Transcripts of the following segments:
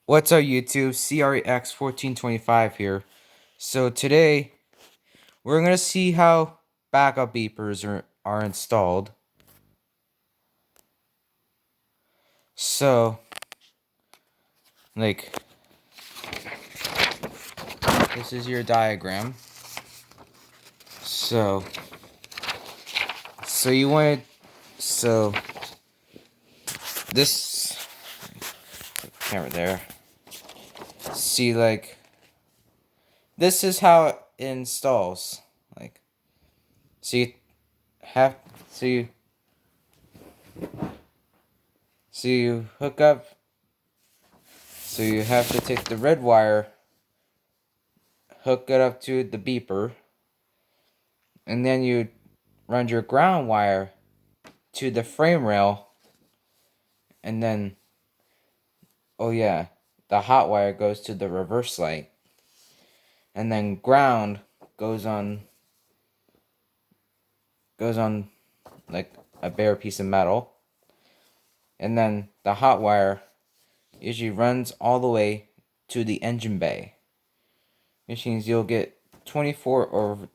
What's up YouTube? CREX1425 here. So today we're gonna see how backup beepers are installed. So like this is your diagram. So you want so this camera there. See, like, this is how it installs. Like, so you have so you hook up. So you have to take the red wire, hook it up to the beeper, and then you run your ground wire to the frame rail, and then, oh yeah, the hot wire goes to the reverse light, and then ground goes on like a bare piece of metal, and then the hot wire usually runs all the way to the engine bay, which means you'll get 24 or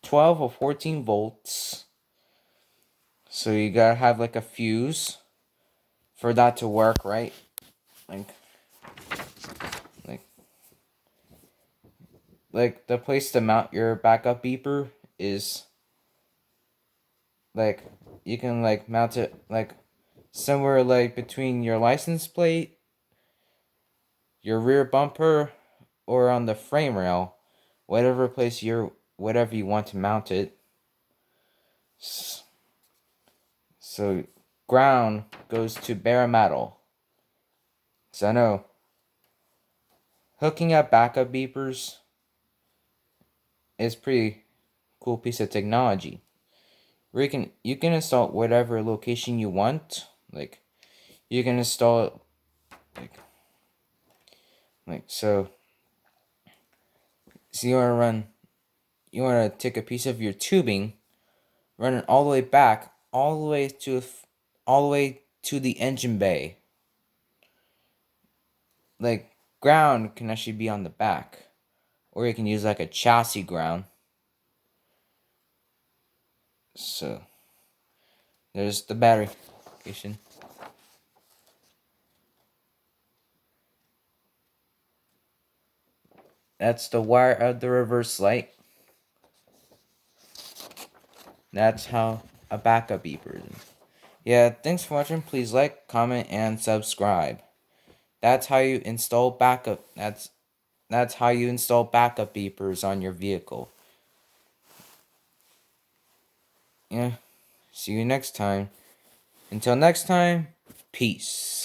12 or 14 volts. So you gotta have like a fuse for that to work, right? Like the place to mount your backup beeper is like, you can like mount it like somewhere like between your license plate, your rear bumper, or on the frame rail, whatever you want to mount it. So ground goes to bare metal. So I know hooking up backup beepers is pretty cool piece of technology. Where you can install whatever location you want. Like, you can install it so you wanna take a piece of your tubing, run it all the way back, all the way to the engine bay. Like, ground can actually be on the back, or you can use like a chassis ground. So there's the battery location. That's the wire of the reverse light. That's how a backup beeper is. Yeah, thanks for watching. Please like, comment, and subscribe. That's how you install backup. That's how you install backup beepers on your vehicle. Yeah. See you next time. Until next time, peace.